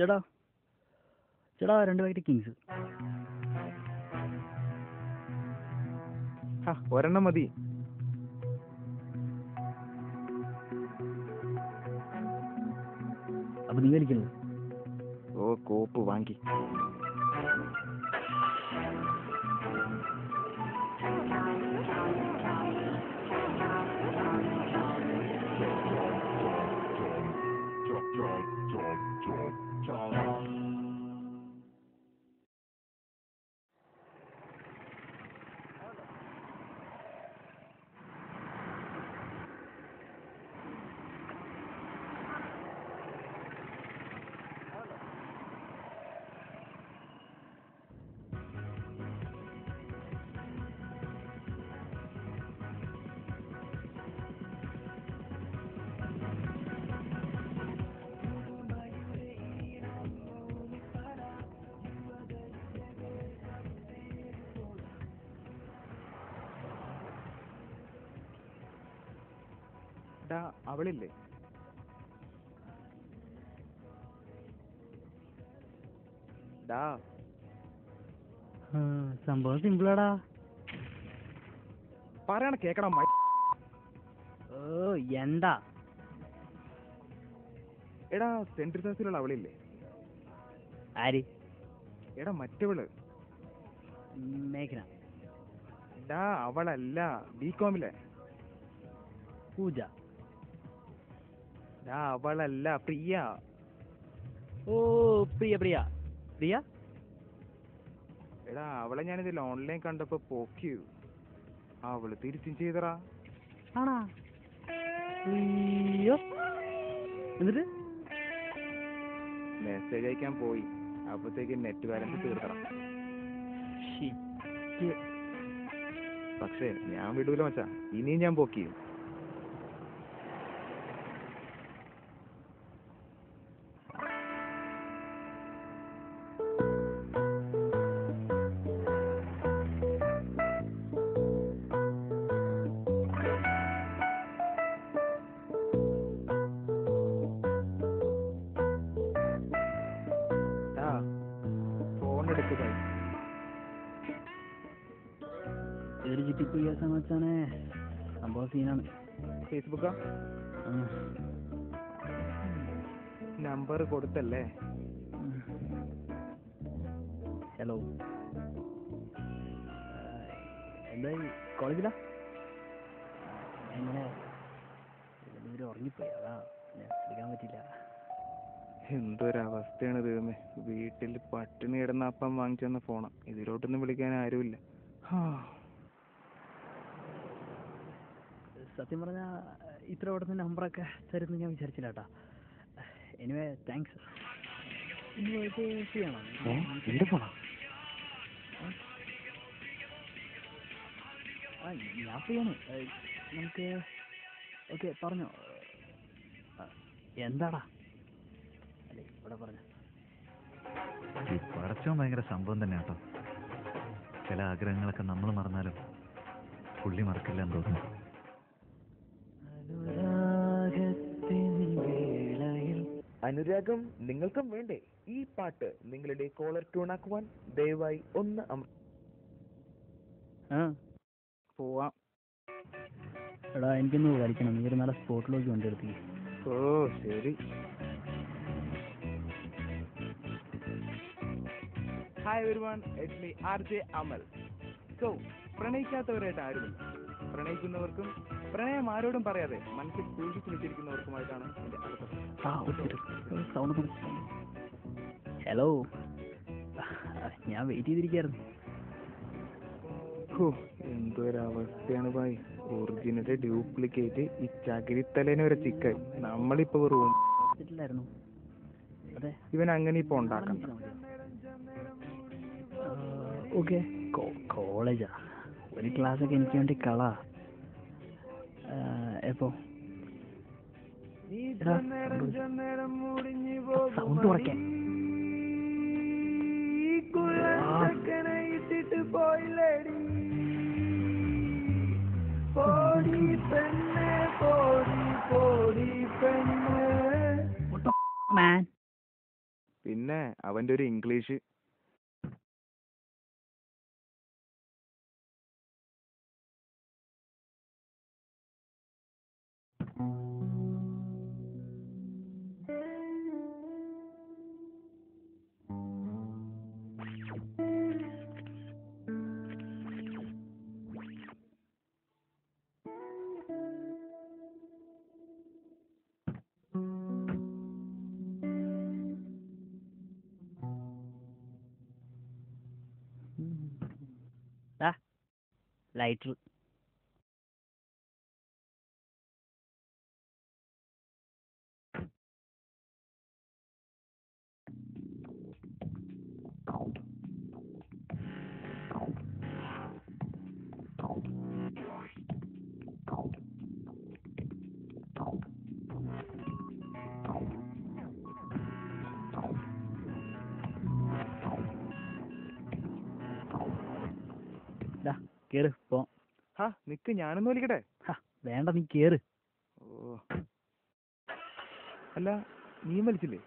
ചേട്ടാ ചേട്ടാ 2 packet Kings. ഒരെണ്ണം മതി. അപ്പൊ നീ വലിക്കണോ? ഓ കോപ്പ് വാങ്ങി. അവളില്ലേ? സംഭവം സിമ്പിളാടാ. പറയണ കേക്കണം. ഓ എന്താ എടാ സെന്റ് റിസേഴ്സിലുള്ള അവളില്ലേ? ആര്? എടാ മറ്റവള്. മേഘന. ഡാ അവളല്ല, ബികോമിലെ പൂജ. ഡാ അവളല്ല, പ്രിയ. ഓ പ്രിയ പ്രിയ പ്രിയ. എടാ അവളെ ഞാനിതിൽ ഓൺലൈൻ കണ്ടപ്പോ പോക്കിയു. അവള് തിരിച്ചും ചെയ്തറാ. ആണാ? അയ്യോ. എന്നിട്ട് മെസ്സേജ് അയക്കാൻ പോയി, അപ്പത്തേക്ക് നെറ്റ് ബാലൻസ് തീർത്തറ. പക്ഷേ ഞാൻ വിടൂല മച്ചാ, ഇനിയും ഞാൻ പോക്കിയും. ഇതൊരു ചിട്ടിപ്പോയി കേസാന്ന് വെച്ചാണേ. സംഭവം സീനാണ്. ഫേസ്ബുക്കാ? നമ്പർ കൊടുത്തല്ലേ? ഹലോ, എന്തായി കോളേജിലാ? എങ്ങനെ ഇവര് ഉറങ്ങിപ്പോയി, അതാ എടുക്കാൻ പറ്റില്ല. എന്തൊരവസ്ഥയാണ് ദൈവമേ. വീട്ടിൽ പട്ടിണി കിടന്ന അപ്പം വാങ്ങിച്ചു തന്ന ഫോണാ, ഇതിലോട്ടൊന്നും വിളിക്കാൻ ആരുമില്ല. സത്യം പറഞ്ഞാ ഇത്ര പെട്ടെന്ന് നമ്പറൊക്കെ തരുന്നു ഞാൻ വിചാരിച്ചില്ല കേട്ടാ. Anyway thanks. ഫ്രീ ആണോ? എന്റെ ഫോണാ? ഞാൻ ഫ്രീ ആണ്. നമുക്ക് ഓക്കെ പറഞ്ഞോ. എന്താടാ? അല്ലേ ഇവിടെ പറഞ്ഞോ. ഈ പടച്ചോൻ ഭയങ്കര സംഭവം തന്നെ കേട്ടോ. ചില ആഗ്രഹങ്ങളൊക്കെ നമ്മൾ മറന്നാലും പുള്ളി മറക്കില്ല എന്ന് തോന്നുന്നു. അനുരാഗം നിങ്ങൾക്കും വേണ്ടേ ഈ പാട്ട്? നിങ്ങളുടെ കോളർ ട്യൂണാക്കുവാൻ ദയവായി ഒന്ന് പോവാം. എടാ എനിക്കൊന്ന് വലിക്കണം. നീ ഒരു നല്ല സ്പോട്ടിലേക്ക് കൊണ്ടെടുത്തി. ഓ ശരി. Hi everyone, it's me RJ Amal. So പ്രണയിക്കാത്തവരായിട്ട് ആരുമില്ല. പ്രണയിക്കുന്നവർക്കും പ്രണയം ആരോടും പറയാതെ മനസ്സിൽ സൂക്ഷിച്ചു വെച്ചിരിക്കുന്നവർക്കുമായിട്ടാണ് എൻ്റെ സൗണ്ട്. ഹലോ, ഞാൻ വെയിറ്റ് ചെയ്തിരിക്കുകയായിരുന്നു. എന്തൊരവസ്ഥയാണ് ഭായി. ഒറിജിനല് ഡ്യൂപ്ലിക്കേറ്റ് ഈ ചകിരിത്തലേനെ വരെ ചിക്കൻ. നമ്മളിപ്പോ റൂം അതെ, ഇവൻ അങ്ങനെ ഇപ്പൊ ഉണ്ടാക്കണം. ഓക്കെ, കോളേജാ ഒരു ക്ലാസ്സൊക്കെ എനിക്ക് വേണ്ടി കള. എപ്പോ? സൗണ്ട് കുറയ്ക്കാൻ. പിന്നെ അവന്റെ ഒരു ഇംഗ്ലീഷ്. ലൈറ്റർ. കേറ് പോ. ഹാ നിക്ക്, ഞാനൊന്ന് വലിക്കട്ടെ. വേണ്ട, നീ കേറ്. ഓ അല്ല, നീ വലിച്ചില്ലേ?